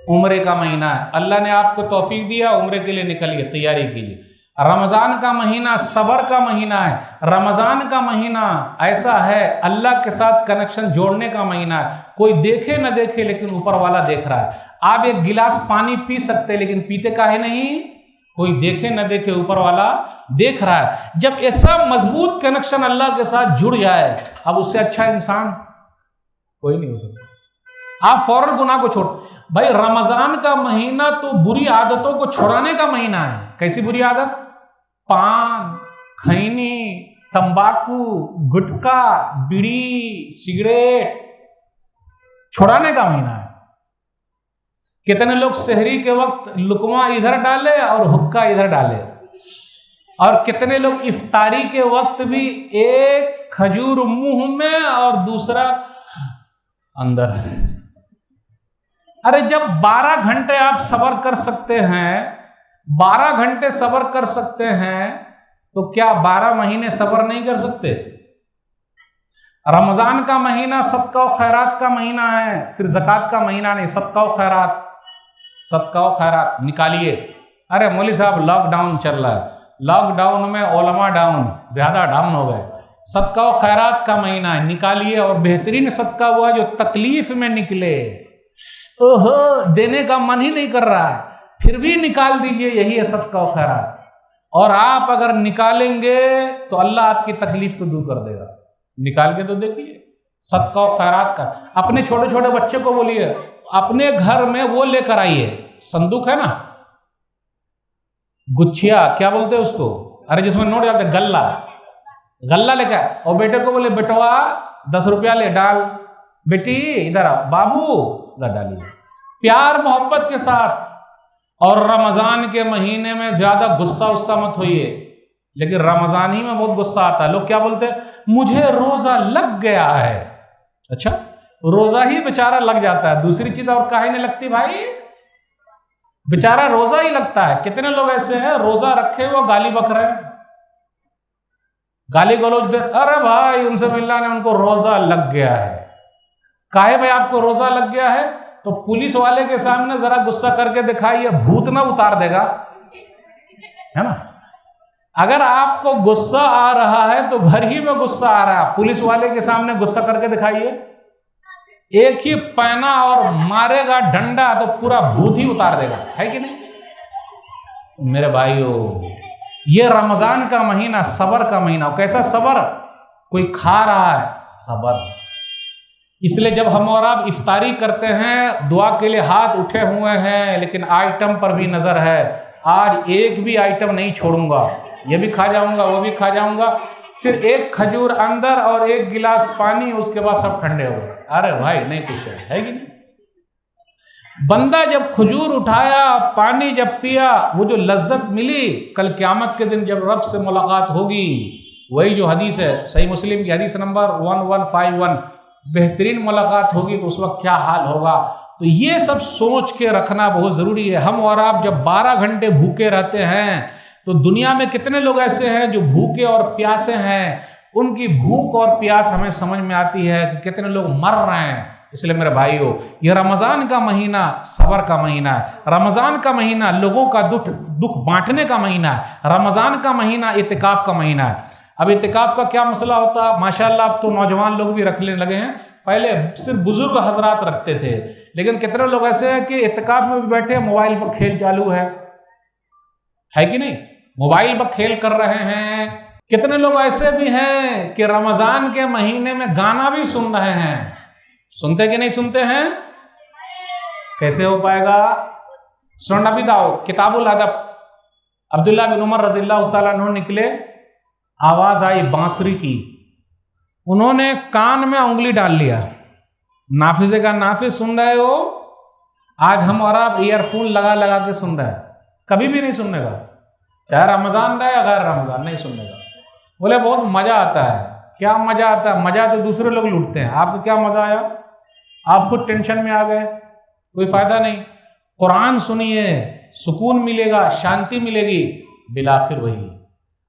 उम्रे का महीना है। अल्लाह ने आपको तौफीक दिया, उम्रे के लिए निकलिए तैयारी के लिए। रमजान का महीना सबर का महीना है। रमजान का महीना ऐसा है अल्लाह के साथ कनेक्शन जोड़ने का महीना है। कोई देखे न देखे लेकिन ऊपर वाला देख रहा है। आप एक गिलास पानी पी सकते हैं लेकिन पीते काहे नहीं? कोई देखे न देखे ऊपर वाला देख रहा है। जब ऐसा मजबूत कनेक्शन अल्लाह के साथ जुड़ जाए, अब उससे अच्छा इंसान कोई नहीं हो सकता। आप फौरन गुनाह को छोड़। भाई रमजान का महीना तो बुरी आदतों को छुड़ाने का महीना है। कैसी बुरी आदत? पान, खैनी, तंबाकू, गुटखा, बीड़ी, सिगरेट छुड़ाने का महीना है। कितने लोग सहरी के वक्त लुकमा इधर डाले और हुक्का इधर डाले, और कितने लोग इफ्तारी के वक्त भी एक खजूर मुंह में और दूसरा अंदर। अरे जब 12 घंटे आप सब्र कर सकते हैं, 12 घंटे सब्र कर सकते हैं, तो क्या 12 महीने सब्र नहीं कर सकते? रमजान का महीना सदका और खैरात का महीना है, सिर्फ ज़कात का महीना नहीं। सदका और खैरात, सदका और खैरात निकालिए। अरे मौली साहब लॉकडाउन चल रहा है, लॉकडाउन में उलमा डाउन, ज्यादा डाउन हो गए। सदका और खैरात का महीना है, निकालिए। और बेहतरीन सदका हुआ जो तकलीफ में निकले। ओहो, देने का मन ही नहीं कर रहा है, फिर भी निकाल दीजिए, यही है सदका और खैरात। और आप अगर निकालेंगे तो अल्लाह आपकी तकलीफ को दूर कर देगा। निकाल के तो देखिए सदका और खैरात का। अपने छोटे छोटे बच्चे को बोलिए अपने घर में वो लेकर आइए, संदूक है ना, गुच्छिया क्या बोलते हैं उसको, अरे जिसमें नोट जाते, गल्ला, गल्ला लेकर। और बेटे को बोले बेटवा 10 रुपया ले डाल, बेटी इधर आओ, बाबू इधर डालिए, प्यार मोहब्बत के साथ। और रमजान के महीने में ज्यादा गुस्सा उस्सा मत होइए, लेकिन रमजान ही में बहुत गुस्सा आता है। लोग क्या बोलते हैं, मुझे रोजा लग गया है। अच्छा, रोजा ही बेचारा लग जाता है, दूसरी चीज और काहे नहीं लगती भाई, बेचारा रोजा ही लगता है। कितने लोग ऐसे हैं रोजा रखे वो गाली बक रहे हैं, गाली गलौज दे, अरे भाई उनसे मिलना ने उनको रोजा लग गया है। काहे भाई आपको रोजा लग गया है? तो पुलिस वाले के सामने जरा गुस्सा करके दिखाइए, भूत ना उतार देगा, है ना। अगर आपको गुस्सा आ रहा है तो घर ही में गुस्सा आ रहा है, पुलिस वाले के सामने गुस्सा करके दिखाइए, एक ही पैना और मारेगा डंडा तो पूरा भूत ही उतार देगा, है कि नहीं? तो मेरे भाइयों, ये रमजान का महीना सबर का महीना। कैसा सबर? कोई खा रहा है, सबर। इसलिए जब हम और आप इफ्तारी करते हैं, दुआ के लिए हाथ उठे हुए हैं, लेकिन आइटम पर भी नजर है। आज एक भी आइटम नहीं छोड़ूंगा, ये भी खा जाऊंगा, वो भी खा जाऊंगा, सिर्फ एक खजूर अंदर और एक गिलास पानी, उसके बाद सब ठंडे हो गए। अरे भाई नहीं कुछ है कि नहीं? बंदा जब खजूर उठाया, पानी जब पिया, वो जो लज्जत मिली, कल क़यामत के दिन जब रब से मुलाकात होगी, वही जो हदीस है सही मुस्लिम की हदीस नंबर 1151, बेहतरीन मुलाकात होगी, तो उस वक्त क्या हाल होगा। तो ये सब सोच के रखना बहुत ज़रूरी है। हम और आप जब 12 घंटे भूखे रहते हैं, तो दुनिया में कितने लोग ऐसे हैं जो भूखे और प्यासे हैं, उनकी भूख और प्यास हमें समझ में आती है कि कितने लोग मर रहे हैं। इसलिए मेरे भाइयों, ये रमज़ान का महीना सब्र का महीना है। रमज़ान का महीना लोगों का दुख बांटने का महीना है। रमज़ान का महीना इतिकाफ का महीना है। अब इतिकाफ का क्या मसला होता, माशाल्लाह अब तो नौजवान लोग भी रखने लगे हैं, पहले सिर्फ बुजुर्ग हजरात रखते थे, लेकिन कितने लोग ऐसे हैं कि इतिकाफ में भी बैठे, मोबाइल पर खेल चालू है कि नहीं, मोबाइल पर खेल कर रहे हैं। कितने लोग ऐसे भी हैं कि रमजान के महीने में गाना भी सुन रहे हैं। सुनते कि नहीं सुनते हैं? कैसे हो पाएगा? सुन नबी दाऊद किताबुल अदब, अब्दुल्लाह बिन उमर रज़ियल्लाहु तआला अन्हु निकले, आवाज आई बांसुरी की, उन्होंने कान में उंगली डाल लिया, नाफिज़े का नाफिज सुन रहे हो, आज हम और आप ईयरफोन लगा लगा के सुन रहे हैं, कभी भी नहीं सुनने का, चाहे रमजान रहे या गैर रमजान, नहीं सुनने का। बोले बहुत मजा आता है। क्या मजा आता है? मजा तो दूसरे लोग लूटते हैं, आपको क्या मजा आया? आप खुद टेंशन में आ गए, कोई फायदा नहीं। कुरान सुनिए, सुकून मिलेगा, शांति मिलेगी, बिलाखिर वही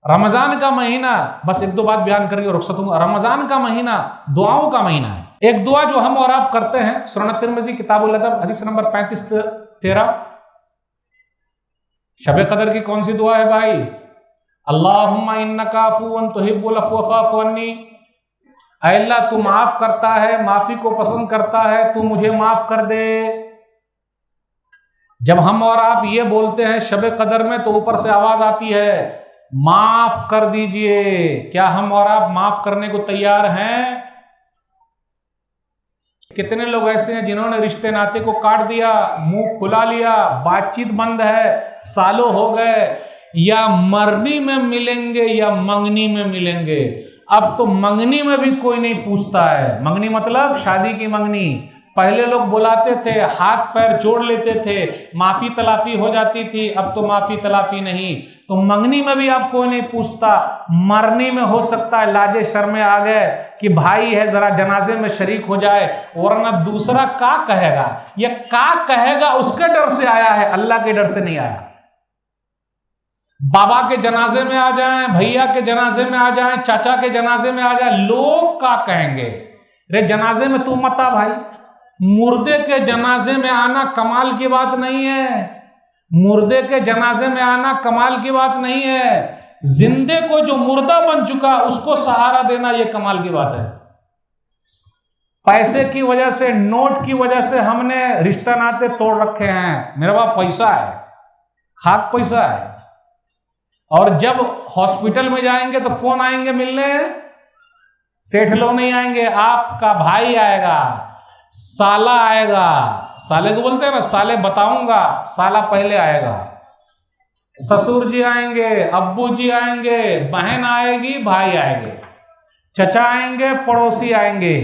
रमजान का महीना, बस एक दो बात बयान करके रुखसत हूं। रमजान का महीना दुआओं का महीना है। एक दुआ जो हम और आप करते हैं, सुनन तिरमिज़ी किताबुल अदब हदीस नंबर 3513, शब कदर की कौन सी दुआ है भाई? अल्लाहुम्मा इन्नका अफ़ुव्वुन तुहिब्बुल अफ़्व फ़अफ़ु अन्नी। ऐ अल्लाह, तू माफ करता है, माफी को पसंद करता है, तू मुझे माफ कर दे। जब हम और आप ये बोलते हैं शब कदर में, तो ऊपर से आवाज आती है माफ कर दीजिए। क्या हम और आप माफ करने को तैयार हैं? कितने लोग ऐसे हैं जिन्होंने रिश्ते नाते को काट दिया, मुंह खुला लिया, बातचीत बंद है, सालों हो गए, या मरनी में मिलेंगे या मंगनी में मिलेंगे। अब तो मंगनी में भी कोई नहीं पूछता है। मंगनी मतलब शादी की मंगनी। पहले लोग बुलाते थे, हाथ पैर जोड़ लेते थे, माफी तलाफी हो जाती थी। अब तो माफी तलाफी नहीं, तो मंगनी में भी आप कोई नहीं पूछता। मरनी में हो सकता है लाजे शर्मे आ गए कि भाई है जरा जनाजे में शरीक हो जाए, वरना दूसरा का कहेगा, या का कहेगा उसके डर से आया है, अल्लाह के डर से नहीं आया। बाबा के जनाजे में आ जाएं, भैया के जनाजे में आ जाएं, चाचा के जनाजे में आ जाए, लोग का कहेंगे? रे जनाजे में तू मत आ भाई। मुर्दे के जनाजे में आना कमाल की बात नहीं है। मुर्दे के जनाजे में आना कमाल की बात नहीं है। जिंदे को जो मुर्दा बन चुका उसको सहारा देना यह कमाल की बात है। पैसे की वजह से, नोट की वजह से हमने रिश्ता नाते तोड़ रखे हैं। मेरे पास पैसा है, खाक पैसा है, और जब हॉस्पिटल में जाएंगे तो कौन आएंगे मिलने? सेठ लोग नहीं आएंगे, आपका भाई आएगा, साला आएगा। साले को बोलते हैं ना, साले बताऊंगा, साला पहले आएगा। ससुर जी आएंगे, अब्बू जी आएंगे, बहन आएगी, भाई आएंगे, चचा आएंगे, पड़ोसी आएंगे,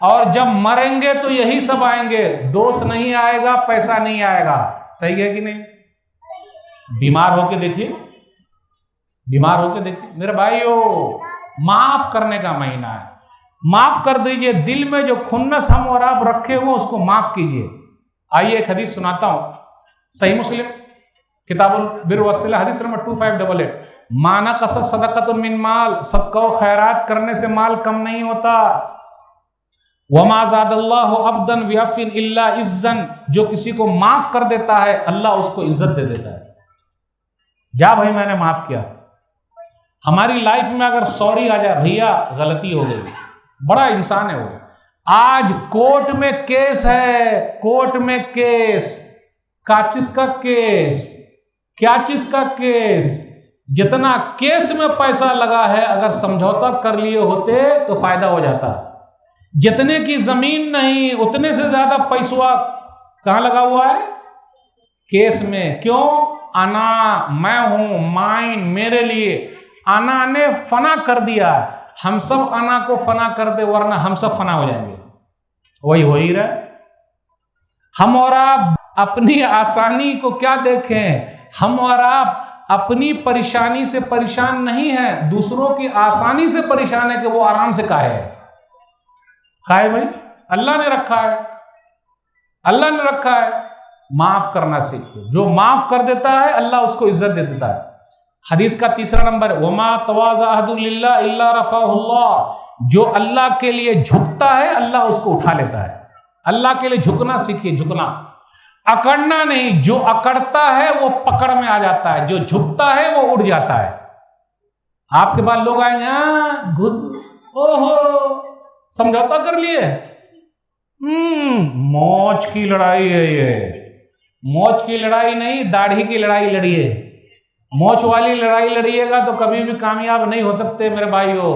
और जब मरेंगे तो यही सब आएंगे। दोस्त नहीं आएगा, पैसा नहीं आएगा। सही है कि नहीं? बीमार होके देखिए, बीमार होके देखिए मेरे भाइयों। माफ करने का महीना है, माफ कर दीजिए। दिल में जो खुन्नस हम और आप रखे हुए उसको माफ कीजिए। आइए एक हदीस सुनाता हूं, सही मुस्लिम किताबुल बिर वस्सिला हदीस नंबर 2588। माना कसद सदक़तुन मिन माल, सदका व खैरात करने से माल कम नहीं होता। वमा ज़ादल्लाहु अब्दन बिअफ़्विन इल्ला इज़्ज़न, जो किसी को माफ कर देता है अल्लाह उसको इज्जत दे देता है। जा भाई मैंने माफ किया। हमारी लाइफ में अगर सॉरी आ जाए, भैया गलती हो गई, बड़ा इंसान है वो। आज कोर्ट में केस है, कोर्ट में केस, का चीज का केस, क्या चीज का केस? जितना केस में पैसा लगा है, अगर समझौता कर लिए होते तो फायदा हो जाता। जितने की जमीन नहीं, उतने से ज्यादा पैसा कहां लगा हुआ है? केस में। क्यों? अना, मैं हूं, माइन, मेरे लिए। अना ने फना कर दिया। हम सब अना को फना कर दे, वरना हम सब फना हो जाएंगे। वही हो ही रहा। हम और आप अपनी आसानी को क्या देखें? हम और आप अपनी परेशानी से परेशान नहीं है, दूसरों की आसानी से परेशान है कि वो आराम से काहे भाई? अल्लाह ने रखा है, अल्लाह ने रखा है। माफ करना सीखिए। जो माफ कर देता है अल्लाह उसको इज्जत दे देता है। हदीस का तीसरा नंबर, वमा तवाज़ा अहदुन लिल्लाह इल्ला रफ़अहुल्लाह, जो अल्लाह के लिए झुकता है अल्लाह उसको उठा लेता है। अल्लाह के लिए झुकना सीखिए, झुकना, अकड़ना नहीं। जो अकड़ता है वो पकड़ में आ जाता है, जो झुकता है वो उड़ जाता है। आपके पास लोग आएंगे, घुस, ओहो समझौता कर लिए, मौज की लड़ाई है ये। मौज की लड़ाई नहीं, दाढ़ी की लड़ाई लड़िए। मौज वाली लड़ाई लड़िएगा तो कभी भी कामयाब नहीं हो सकते मेरे भाइयों।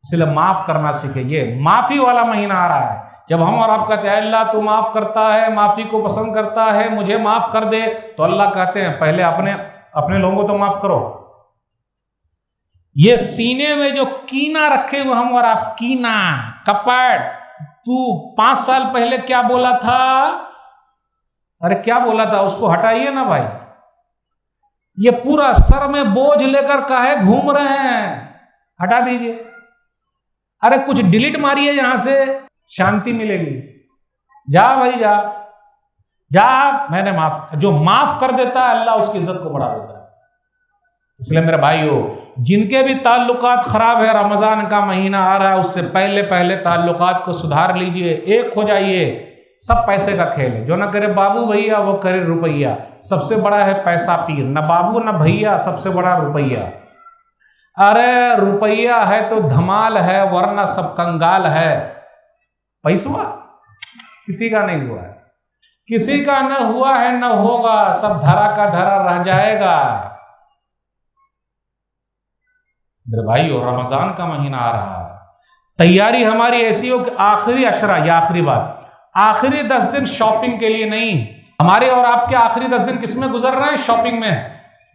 इसलिए माफ करना सीखिए। माफी वाला महीना आ रहा है, जब हम और आप कहते हैं अल्लाह तू माफ करता है, माफी को पसंद करता है, मुझे माफ कर दे, तो अल्लाह कहते हैं पहले अपने लोगों को तो माफ करो। ये सीने में जो कीना रखे हुए हम और आप, कीना, कपट, तू 5 साल पहले क्या बोला था, अरे क्या बोला था, उसको हटाइए ना भाई। ये पूरा सर में बोझ लेकर काहे घूम रहे हैं, हटा दीजिए। अरे कुछ डिलीट मारिए, यहां से शांति मिलेगी। जा भाई जा, जा, मैंने माफ। जो माफ कर देता है अल्लाह उसकी इज्जत को बढ़ा देता है। इसलिए मेरे भाइयों, जिनके भी ताल्लुकात ख़राब है, रमज़ान का महीना आ रहा है, उससे पहले पहले ताल्लुकात को सुधार लीजिए, एक हो जाइए। सब पैसे का खेल है, जो ना करे बाबू भैया वो करे रुपैया। सबसे बड़ा है पैसा पीर, न बाबू न भैया, सबसे बड़ा रुपैया। अरे रुपैया है तो धमाल है, वरना सब कंगाल है। पैसा किसी का नहीं हुआ है, किसी का न हुआ है न होगा, सब धरा का धरा रह जाएगा। मेरे भाइयों, रमजान का महीना आ रहा है, तैयारी हमारी ऐसी हो कि आखिरी अशरा, या आखिरी बात, आखिरी 10 दिन शॉपिंग के लिए नहीं। हमारे और आपके आखिरी 10 दिन किसमें गुजर रहे हैं? शॉपिंग में।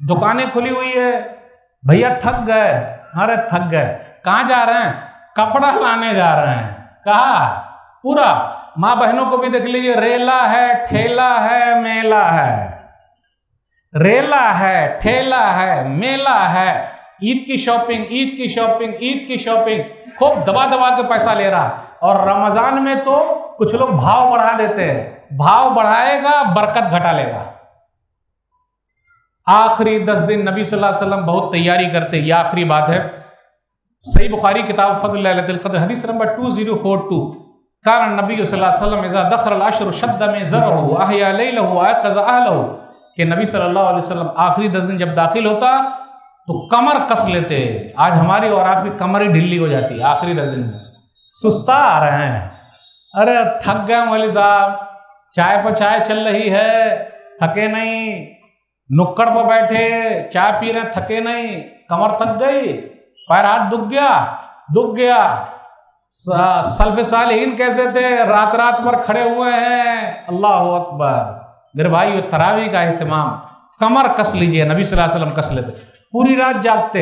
दुकानें खुली हुई है, भैया थक गए, अरे थक गए, कहाँ जा रहे हैं? कपड़ा लाने जा रहे हैं। कहा? पूरा। माँ बहनों को भी देख लीजिए, रेला है, ठेला है, मेला है। रेला है, ठेला है, मेला है। ईद की शॉपिंग, ईद की शॉपिंग, ईद की शॉपिंग, खूब दबा दबा के पैसा ले रहा। और रमजान में तो कुछ लोग भाव बढ़ा देते हैं, भाव बढ़ाएगा बरकत घटा लेगा। आखिरी 10 दिन नबी सल्लल्लाहु अलैहि वसल्लम बहुत तैयारी करते। यह आखिरी बात है। सही बुखारी किताब फज़्ल लैलतुल क़द्र हदीस नंबर 2042, कान नबी सल्लल्लाहु अलैहि वसल्लम इज़ा दख़ल अल-अश्र शद्द मिज़रहु अहया लैलहु अयक़ज़ अहलहु, कि नबी सल्लल्लाहु अलैहि वसल्लम आखिरी 10 दिन जब दाखिल होता तो कमर कस लेते। आज हमारी और आपकी कमर ही ढीली हो जाती है आखिरी 10 दिन में, सुस्ता आ रहे हैं। अरे थक गए मौलवी साहब, चाय पर चाय चल रही है, थके नहीं, नुक्कड़ पर बैठे चाय पी रहे, थके नहीं, कमर थक गई, पैर हाथ दुख गया। सल्फ सालिहीन कैसे थे? रात रात भर खड़े हुए हैं। अल्लाह अकबर। मेरे भाई, तरावी का एहतमाम, कमर कस लीजिए। नबी सल्लल्लाहु अलैहि वसल्लम कस लेते, पूरी रात जागते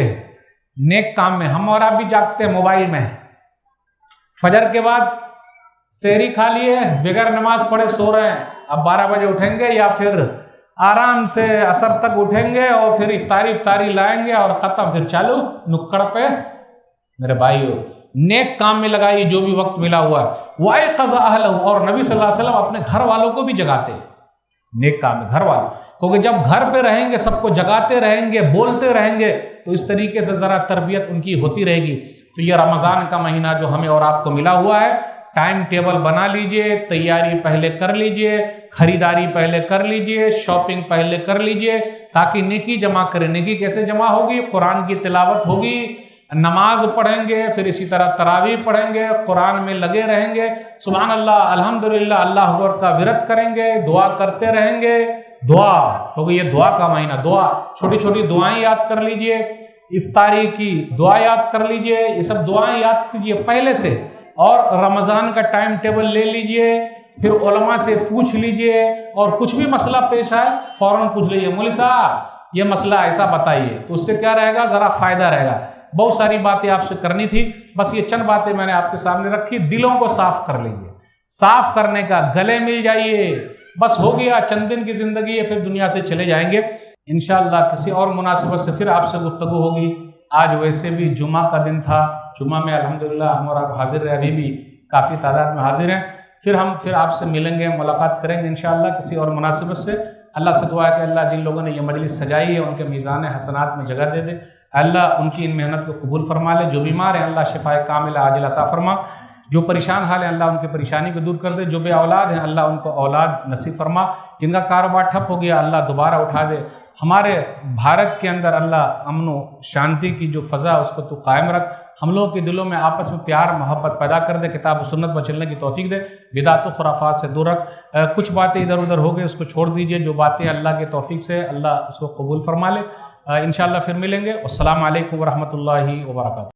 नेक काम में। हम और आप भी जागते हैं मोबाइल में। फजर के बाद सेहरी खा लिए, बगैर नमाज पढ़े सो रहे हैं। अब 12 बजे उठेंगे या फिर आराम से असर तक उठेंगे और फिर इफ्तारी लाएंगे और ख़त्म, फिर चालू नुक्कड़ पे। मेरे भाइयों, नेक काम में लगाइए जो भी वक्त मिला हुआ है। वअयक़ज़ अहलहु, और नबी सल्लल्लाहु अलैहि वसल्लम अपने घर वालों को भी जगाते नेक काम में, घर वालों, क्योंकि जब घर पे रहेंगे, सबको जगाते रहेंगे, बोलते रहेंगे, तो इस तरीके से ज़रा तरबियत उनकी होती रहेगी। तो ये रमज़ान का महीना जो हमें और आपको मिला हुआ है, टाइम टेबल बना लीजिए, तैयारी पहले कर लीजिए, खरीदारी पहले कर लीजिए, शॉपिंग पहले कर लीजिए, ताकि नेकी जमा करें। नेकी कैसे जमा होगी? कुरान की तिलावत होगी, नमाज पढ़ेंगे, फिर इसी तरह तरावी पढ़ेंगे, कुरान में लगे रहेंगे, सुभान अल्लाह, अल्हम्दुलिल्लाह, अल्लाह अकबर का विरत करेंगे, दुआ करते रहेंगे। दुआ, क्योंकि ये दुआ का महीना, दुआ, छोटी छोटी दुआएं याद कर लीजिए, इफ्तारी की दुआ याद कर लीजिए, ये सब दुआएं याद कीजिए पहले से। और रमज़ान का टाइम टेबल ले लीजिए, फिर उलमा से पूछ लीजिए, और कुछ भी मसला पेश आए फौरन पूछ लीजिए, मौलवी साहब ये मसला ऐसा बताइए। तो उससे क्या रहेगा? ज़रा फ़ायदा रहेगा। बहुत सारी बातें आपसे करनी थी, बस ये चंद बातें मैंने आपके सामने रखी। दिलों को साफ कर लीजिए, साफ करने का, गले मिल जाइए, बस हो गया। चंद दिन की ज़िंदगी है, फिर दुनिया से चले जाएंगे। इंशाअल्लाह किसी और मुनासिबत से फिर आपसे गुफ्तगू होगी। आज वैसे भी जुमा का दिन था, जुमा में अल्हम्दुलिल्लाह हम और आप हाजिर रहे, अभी भी काफ़ी तादाद में हाजिर हैं। फिर आपसे मिलेंगे, मुलाकात करेंगे इंशाअल्लाह किसी और मुनासिबत से। अल्लाह से दुआ है कि अल्लाह जिन लोगों ने ये मजलिस सजाई है उनके मीज़ान हसनात में जगह दे दे। अल्लाह उनकी इन मेहनत को कबूल फरमा ले। जो बीमार हैं अल्लाह शिफाए कामिला आजिल अता फरमा। जो परेशान हाल है अल्लाह उनकी परेशानी को दूर कर दे। जो बे औलाद हैं अल्लाह उनको औलाद नसीब फरमा। जिनका कारोबार ठप हो गया अल्लाह दोबारा उठा दे। हमारे भारत के अंदर अल्लाह अमन व शांति की जो फ़ज़ा उसको तो कायम रख। हम लोगों के दिलों में आपस में प्यार मोहब्बत पैदा कर दे। किताब व सुन्नत पर चलने की तौफीक दे। बिदात व खुराफात से दूर रख। कुछ बातें इधर उधर हो गई उसको छोड़ दीजिए। जो बातें अल्लाह के तौफीक से अल्लाह उसको कबूल फरमा ले। इंशाअल्लाह फिर मिलेंगे। अस्सलामु अलैकुम व रहमतुल्लाहि व बरकातुहू।